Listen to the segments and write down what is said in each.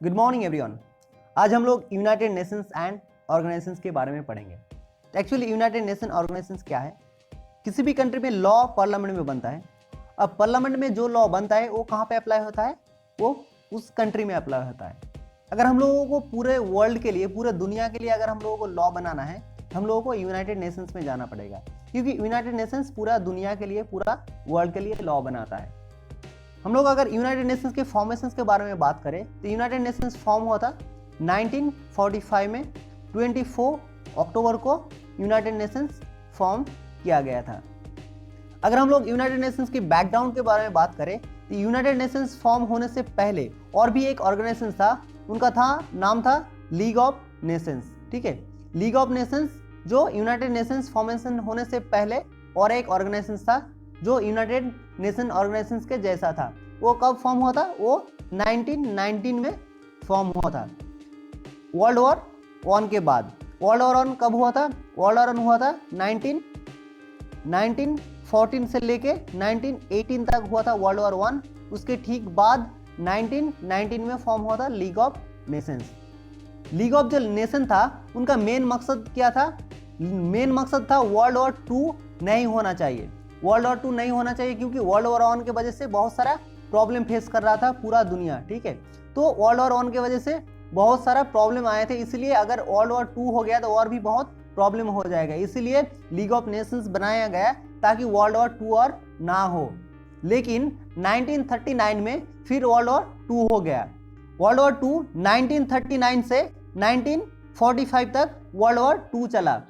Good morning everyone. आज हम लोग यूनाइटेड नेशंस एंड ऑर्गेनाइजेशंस के बारे में पढ़ेंगे। तो एक्चुअली यूनाइटेड नेशन ऑर्गेनाइजेशंस क्या है? किसी भी कंट्री में लॉ पार्लियामेंट में बनता है। अब पार्लियामेंट में जो लॉ बनता है वो कहाँ पे अप्लाई होता है? वो उस कंट्री में अप्लाई होता है। अगर हम लोगों को पूरे वर्ल्ड के लिए, पूरे दुनिया के लिए अगर हम लोगों को लॉ बनाना है, हम लोगों को यूनाइटेड नेशंस में जाना पड़ेगा, क्योंकि यूनाइटेड नेशंस पूरा दुनिया के लिए, पूरा वर्ल्ड के लिए लॉ बनाता है। हम लोग अगर यूनाइटेड नेशंस के फॉर्मेशंस के बारे में बात करें तो यूनाइटेड नेशंस फॉर्म हुआ था 1945 में। 24 अक्टूबर को यूनाइटेड नेशंस फॉर्म किया गया था। अगर हम लोग यूनाइटेड नेशंस की बैकग्राउंड के बारे में बात करें तो यूनाइटेड नेशंस फॉर्म होने से पहले और भी एक ऑर्गेनाइजेशन था, उनका नाम था लीग ऑफ नेशंस। ठीक है, लीग ऑफ नेशंस जो यूनाइटेड नेशंस फॉर्मेशन होने से पहले और एक ऑर्गेनाइजेशन था जो यूनाइटेड नेशन ऑर्गेनाइजेशंस के जैसा था। वो कब फॉर्म हुआ था? वो 1919 में फॉर्म हुआ था, वर्ल्ड वॉर 1 के बाद। वर्ल्ड वॉर 1 कब हुआ था? वर्ल्ड वॉर 1 हुआ था 1914 से लेके 1918 तक हुआ था वर्ल्ड वॉर 1। उसके ठीक बाद 1919 में फॉर्म हुआ था league of Nations. League of जो नेशन था उनका मेन मकसद क्या था? मेन मकसद था वर्ल्ड वॉर 2 नहीं होना चाहिए। वर्ल्ड वॉर 2 नहीं होना चाहिए क्योंकि वर्ल्ड वॉर 1 की वजह से बहुत सारा प्रॉब्लम फेस कर रहा था पूरा दुनिया। ठीक है, तो वर्ल्ड वॉर 1 की वजह से बहुत सारा प्रॉब्लम आए थे, इसलिए अगर वर्ल्ड वॉर 2 हो गया तो और भी बहुत प्रॉब्लम हो जाएगा, इसीलिए लीग ऑफ नेशंस बनाया गया ताकि वर्ल्ड वॉर 2 और ना हो। लेकिन 1939 में फिर वर्ल्ड वॉर 2 हो गया। वर्ल्ड वॉर 2 1939 से 1945 तक वर्ल्ड वॉर 2 चला।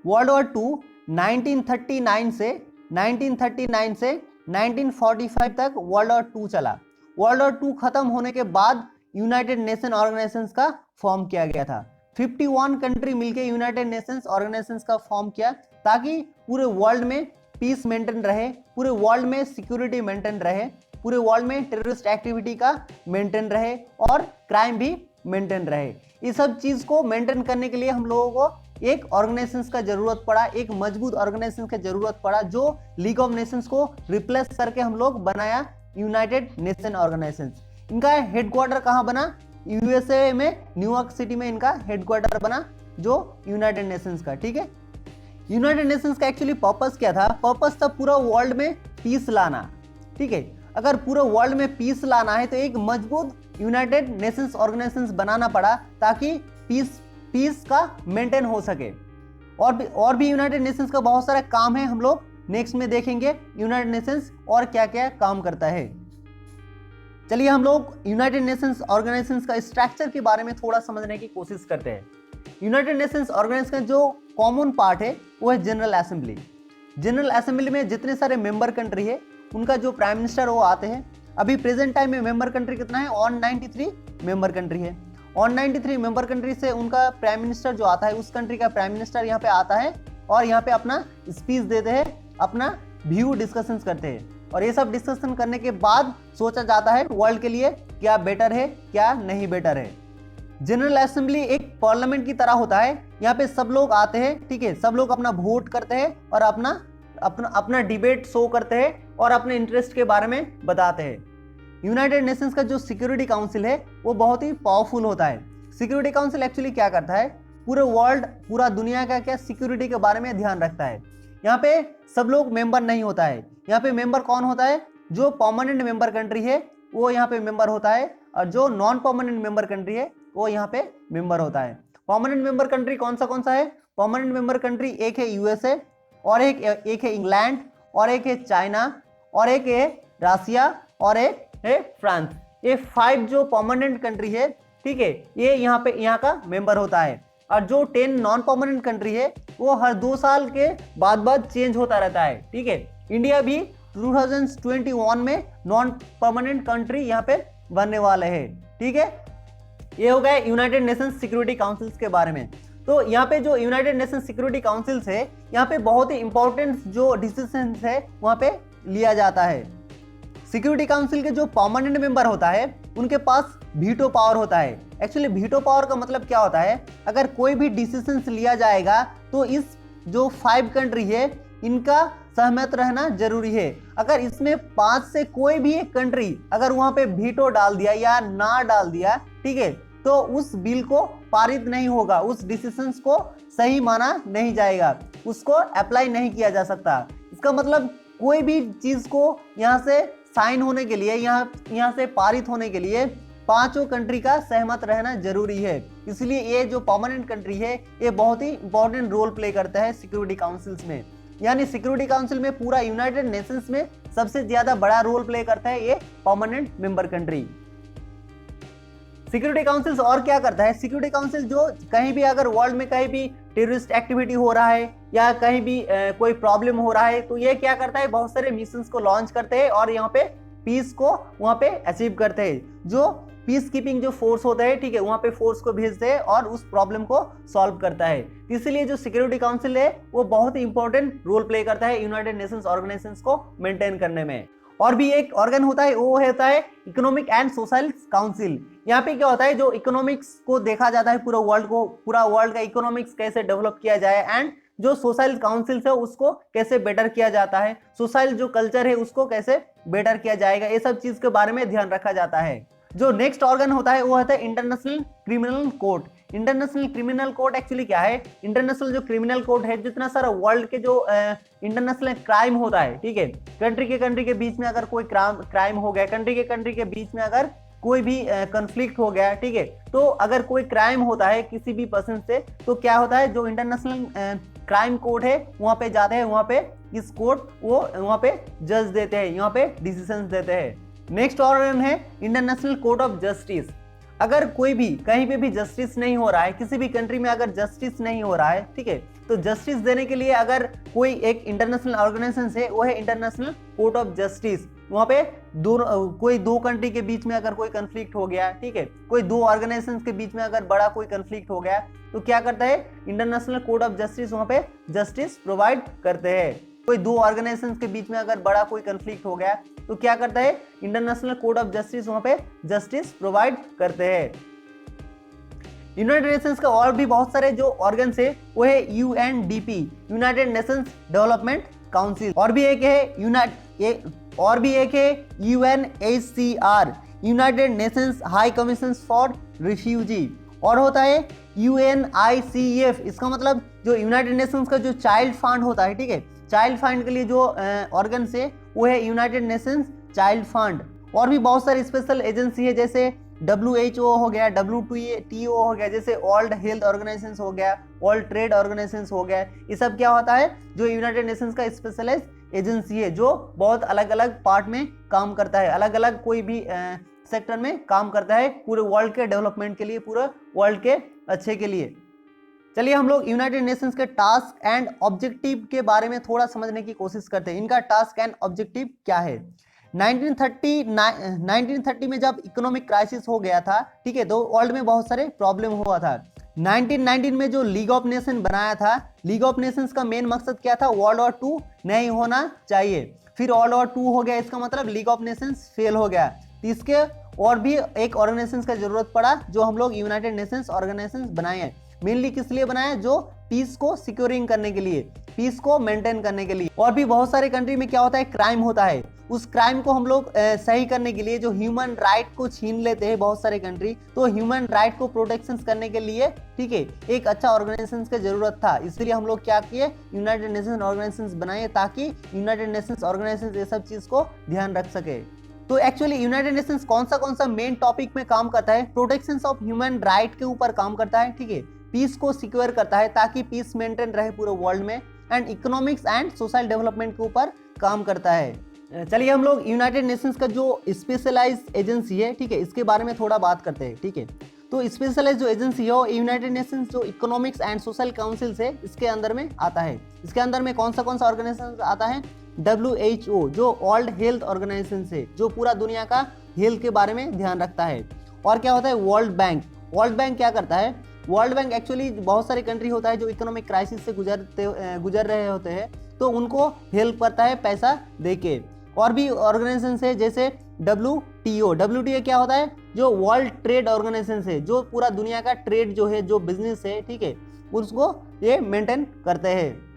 वर्ल्ड वॉर 2 1939 से 1945 तक वर्ल्ड वॉर 2 चला। वर्ल्ड वॉर 2 खत्म होने के बाद यूनाइटेड नेशन ऑर्गेनाइजेशंस का फॉर्म किया गया था। 51 कंट्री मिलकर यूनाइटेड नेशंस ऑर्गेनाइजेशंस का फॉर्म किया ताकि पूरे वर्ल्ड में पीस मेंटेन रहे, पूरे वर्ल्ड में सिक्योरिटी मेंटेन रहे, पूरे वर्ल्ड में टेररिस्ट एक्टिविटी का मेंटेन रहे और क्राइम भी मेंटेन रहे। इस सब चीज को मेंटेन करने के लिए हम लोगों को एक ऑर्गेनाइजेशन का जरूरत पड़ा, एक मजबूत ऑर्गेनाइजेशन का जरूरत पड़ा, जो लीग ऑफ नेशंस को रिप्लेस करके हम लोग बनाया यूनाइटेड नेशन ऑर्गेनाइजेशन। इनका हेडक्वार्टर कहाँ बना? यूएसए में न्यूयॉर्क सिटी में इनका हेडक्वार्टर बना, जो यूनाइटेड नेशंस का। ठीक है, यूनाइटेड नेशंस का एक्चुअली पर्पस क्या था? पर्पस था पूरा वर्ल्ड में पीस लाना। ठीक है, अगर पूरे वर्ल्ड में पीस लाना है तो एक मजबूत यूनाइटेड नेशंस ऑर्गेनाइजेशन बनाना पड़ा ताकि पीस का मेंटेन हो सके। और भी यूनाइटेड नेशंस का बहुत सारा काम है, हम लोग नेक्स्ट में देखेंगे यूनाइटेड नेशंस और क्या क्या काम करता है। चलिए हम लोग यूनाइटेड नेशंस ऑर्गेनाइजेशंस का स्ट्रक्चर के बारे में थोड़ा समझने की कोशिश करते हैं। यूनाइटेड नेशंस ऑर्गेनाइजेशन का जो कॉमन पार्ट है वो है जनरल असेंबली। जनरल असेंबली में जितने सारे मेंबर कंट्री है उनका जो प्राइम मिनिस्टर वो आते हैं। अभी प्रेजेंट टाइम में मेंबर कंट्री कितना है? 193 मेंबर कंट्री है। 193 मेंबर कंट्री से उनका प्राइम मिनिस्टर जो आता है, उस कंट्री का प्राइम मिनिस्टर यहाँ पे आता है और यहाँ पे अपना स्पीच देते हैं, अपना व्यू डिस्कशंस करते हैं। और ये सब डिस्कशन करने के बाद सोचा जाता है वर्ल्ड के लिए क्या बेटर है, क्या नहीं बेटर है। जनरल असेंबली एक पार्लियामेंट की तरह होता है। यहाँ पे सब लोग आते हैं, ठीक है, सब लोग अपना वोट करते हैं और अपना डिबेट शो करते हैं और अपने इंटरेस्ट के बारे में बताते हैं। यूनाइटेड नेशंस का जो सिक्योरिटी काउंसिल है वो बहुत ही पावरफुल होता है। सिक्योरिटी काउंसिल एक्चुअली क्या करता है? पूरे वर्ल्ड, पूरा दुनिया का क्या सिक्योरिटी के बारे में ध्यान रखता है। यहाँ पे सब लोग मेंबर नहीं होता है। यहाँ पे मेंबर कौन होता है? जो परमानेंट मेंबर कंट्री है वो यहाँ पे मेंबर होता है, और जो नॉन परमानेंट मेंबर कंट्री है वो यहाँ पे मेंबर होता है। परमानेंट मेंबर कंट्री कौन सा है? परमानेंट मेंबर कंट्री एक है यूएसए, और एक है इंग्लैंड, और एक है चाइना, और एक है रसिया, और एक है फ्रांस। ये 5 जो परमानेंट कंट्री है, ठीक है, ये यहाँ का मेंबर होता है। और जो 10 नॉन परमानेंट कंट्री है वो हर 2 साल के बाद चेंज होता रहता है। ठीक है, इंडिया भी 2021 में नॉन परमानेंट कंट्री यहाँ पे बनने वाले हैं। ठीक है, ये हो गया यूनाइटेड नेशंस सिक्योरिटी काउंसिल्स के बारे में। तो यहाँ पे जो यूनाइटेड नेशंस सिक्योरिटी काउंसिल्स है, यहाँ पे बहुत ही इंपॉर्टेंट जो डिसीजंस है वहाँ पे लिया जाता है। सिक्योरिटी काउंसिल के जो परमानेंट मेंबर होता है उनके पास वीटो पावर होता है। एक्चुअली वीटो पावर का मतलब क्या होता है? अगर कोई भी डिसीजंस लिया जाएगा तो इस जो 5 कंट्री है इनका सहमत रहना जरूरी है। अगर इसमें 5 से कोई भी एक कंट्री अगर वहां पे वीटो डाल दिया या ना डाल दिया, ठीक है, तो उस बिल को पारित नहीं होगा, उस डिसीजंस को सही माना नहीं जाएगा, उसको अप्लाई नहीं किया जा सकता। इसका मतलब कोई भी चीज को यहाँ से साइन होने के लिए, यहाँ से पारित होने के लिए 5 कंट्री का सहमत रहना जरूरी है। इसलिए ये जो परमानेंट कंट्री है ये बहुत ही इंपॉर्टेंट रोल प्ले करता है सिक्योरिटी काउंसिल्स में। यानी सिक्योरिटी काउंसिल में पूरा यूनाइटेड नेशंस में सबसे ज्यादा बड़ा रोल प्ले करता है ये permanent member country. Security council और क्या करता है, सिक्योरिटी काउंसिल जो कहीं भी अगर वर्ल्ड में कहीं भी टेररिस्ट एक्टिविटी हो रहा है या कहीं भी कोई प्रॉब्लम हो रहा है, तो ये क्या करता है, बहुत सारे मिशंस को लॉन्च करते हैं और यहाँ पे पीस को वहां पे अचीव करते हैं। जो पीस कीपिंग जो फोर्स होता है, ठीक है, वहां पे फोर्स को भेजते हैं और उस प्रॉब्लम को सॉल्व करता है। इसलिए जो सिक्योरिटी काउंसिल है वो बहुत ही इंपॉर्टेंट रोल प्ले करता है यूनाइटेड नेशंस ऑर्गेनाइजेशंस को मेंटेन करने में। और भी एक ऑर्गन होता है, वो होता है इकोनॉमिक एंड सोशल काउंसिल। यहाँ पे क्या होता है, जो इकोनॉमिक्स को देखा जाता है पूरा वर्ल्ड का इकोनॉमिक्स कैसे डेवलप किया जाए, एंड जो सोशल काउंसिल है उसको कैसे बेटर किया जाता है, सोशल जो कल्चर है उसको कैसे बेटर किया जाएगा, ये सब चीज के बारे में ध्यान रखा जाता है। जो नेक्स्ट ऑर्गन होता है वो होता है international criminal court. International criminal court actually क्या है, इंटरनेशनल जो क्रिमिनल कोर्ट है, जितना सारा वर्ल्ड के जो इंटरनेशनल क्राइम होता है, ठीक है, कंट्री के बीच में अगर कोई क्राइम हो गया, कंट्री के बीच में अगर कोई भी कॉन्फ्लिक्ट हो गया, ठीक है, तो अगर कोई क्राइम होता है किसी भी पर्सन से, तो क्या होता है, जो इंटरनेशनल क्राइम कोर्ट है वहां पे जाते हैं, वहां पे इस कोर्ट वो वहां पे जज देते हैं, यहाँ पे डिसीजन देते हैं। नेक्स्ट ऑर्गन है इंटरनेशनल कोर्ट ऑफ जस्टिस। अगर कोई भी कहीं पे भी जस्टिस नहीं हो रहा है, किसी भी कंट्री में अगर जस्टिस नहीं हो रहा है, ठीक है, तो जस्टिस देने के लिए अगर कोई एक इंटरनेशनल ऑर्गेनाइजेशन है, वो है इंटरनेशनल कोर्ट ऑफ जस्टिस। वहां पे कोई दो कंट्री के बीच में अगर कोई कंफ्लिक्ट हो गया, ठीक है, कोई दो ऑर्गेनाइजेशंस के बीच में अगर बड़ा कोई कंफ्लिक्ट हो गया, तो क्या करता है इंटरनेशनल कोर्ट ऑफ जस्टिस, वहां पे जस्टिस प्रोवाइड करते हैं। कोई दो ऑर्गेनाइजेशंस के बीच में अगर बड़ा कोई कंफ्लिक्ट हो गया, तो क्या करता है इंटरनेशनल कोर्ट ऑफ जस्टिस, वहां पे जस्टिस प्रोवाइड करते हैं। यूनाइटेड नेशंस का और भी बहुत सारे जो ऑर्गन्स है वो है UNDP, United Nations development council. और भी एक है UNHCR, United Nations high commission for refugee. और होता है यूएनआईसीएफ, इसका मतलब जो यूनाइटेड नेशंस का जो चाइल्ड फंड होता है, ठीक है, चाइल्ड फंड के लिए जो ऑर्गन है वो है यूनाइटेड नेशंस चाइल्ड फंड। और भी बहुत सारी स्पेशल एजेंसी है, जैसे WHO हो गया, WTO हो गया, जैसे वर्ल्ड हेल्थ ऑर्गेनाइजेशन हो गया, वर्ल्ड ट्रेड ऑर्गेनाइजेशन हो गया। ये सब क्या होता है, जो यूनाइटेड नेशंस का स्पेशलाइज्ड एजेंसी है, जो बहुत अलग अलग पार्ट में काम करता है, अलग अलग कोई भी सेक्टर में काम करता है, पूरे वर्ल्ड के डेवलपमेंट के लिए, पूरे वर्ल्ड के अच्छे के लिए। चलिए हम लोग यूनाइटेड नेशंस के टास्क एंड ऑब्जेक्टिव के बारे में थोड़ा समझने की कोशिश करते हैं। इनका टास्क एंड ऑब्जेक्टिव क्या है। 1930 में जब इकोनॉमिक क्राइसिस हो गया था, ठीक है, तो वर्ल्ड में बहुत सारे प्रॉब्लम हुआ था। 1919 में जो लीग ऑफ नेशन बनाया था, लीग ऑफ नेशंस का मेन मकसद क्या था, वर्ल्ड वॉर 2 नहीं होना चाहिए। फिर वर्ल्ड वॉर 2 हो गया, इसका मतलब लीग ऑफ नेशंस फेल हो गया। तो इसके और भी एक ऑर्गेनाइजेशन का जरूरत पड़ा, जो हम लोग यूनाइटेड नेशंस ऑर्गेनाइजेशन बनाए हैं। मेनली किस लिए बनाया, जो पीस को सिक्योरिंग करने के लिए, पीस को मेंटेन करने के लिए। और भी बहुत सारे कंट्री में क्या होता है, क्राइम होता है, उस क्राइम को हम लोग सही करने के लिए, जो ह्यूमन राइट को छीन लेते हैं बहुत सारे कंट्री, तो ह्यूमन राइट को प्रोटेक्शन करने के लिए, ठीक है, एक अच्छा ऑर्गेनाइजेशन की जरूरत था। इसलिए हम लोग क्या किए, यूनाइटेड नेशंस ऑर्गेनाइजेशन बनाए, ताकि यूनाइटेड नेशंस ऑर्गेनाइजेशन ये सब चीज को ध्यान रख सके। तो एक्चुअली यूनाइटेड नेशंस कौन सा मेन टॉपिक में काम करता है, प्रोटेक्शन ऑफ ह्यूमन राइट के ऊपर काम करता है, ठीक है, पीस को सिक्योर करता है ताकि पीस मेंटेन रहे पूरे वर्ल्ड में, and economics and social development के ऊपर काम करता है। चलिए हम लोग यूनाइटेड नेशंस का जो स्पेशलाइज्ड एजेंसी है, ठीक है, इसके बारे में थोड़ा बात करते हैं, ठीक है। तो स्पेशलाइज्ड जो एजेंसी है वो यूनाइटेड नेशंस जो इकोनॉमिक्स एंड सोशल काउंसिल है, इसके अंदर में आता है। इसके अंदर में कौन सा ऑर्गेनाइजेशन आता है, WHO, जो वर्ल्ड हेल्थ ऑर्गेनाइजेशन है, जो पूरा दुनिया का हेल्थ के बारे में ध्यान रखता है। और क्या होता है, वर्ल्ड बैंक। वर्ल्ड बैंक क्या करता है, वर्ल्ड बैंक एक्चुअली बहुत सारे कंट्री होता है जो इकोनॉमिक क्राइसिस से गुजर रहे होते हैं, तो उनको हेल्प करता है पैसा देके। और भी ऑर्गेनाइजेशन है, जैसे WTO क्या होता है, जो वर्ल्ड ट्रेड ऑर्गेनाइजेशन है, जो पूरा दुनिया का ट्रेड जो है, जो बिजनेस है, ठीक है, उसको ये मेंटेन करते हैं।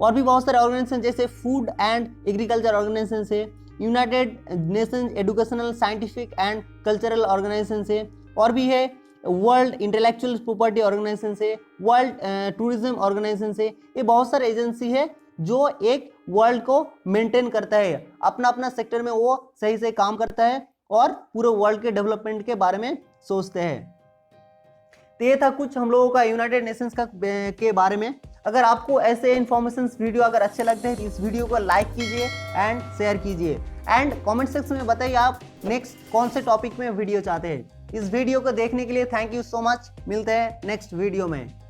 और भी बहुत सारे ऑर्गेनाइजेशन जैसे फूड एंड एग्रीकल्चर ऑर्गेनाइजेशन से, United Nations educational scientific and cultural organisation से, और भी है वर्ल्ड इंटेलेक्चुअल प्रॉपर्टी ऑर्गेनाइजेशन से, वर्ल्ड टूरिज्म ऑर्गेनाइजेशन से। ये बहुत सारे एजेंसी है जो एक वर्ल्ड को मेंटेन करता है, अपना अपना सेक्टर में वो सही से काम करता है और पूरे वर्ल्ड के डेवलपमेंट के बारे में सोचते हैं। तो ये था कुछ हम लोगों का यूनाइटेड नेशंस का के बारे में। अगर आपको ऐसे इन्फॉर्मेशन वीडियो अगर अच्छे लगते हैं तो इस वीडियो को लाइक कीजिए एंड शेयर कीजिए, एंड कमेंट सेक्शन में बताइए आप नेक्स्ट कौन से टॉपिक में वीडियो चाहते हैं। इस वीडियो को देखने के लिए थैंक यू सो मच। मिलते हैं नेक्स्ट वीडियो में।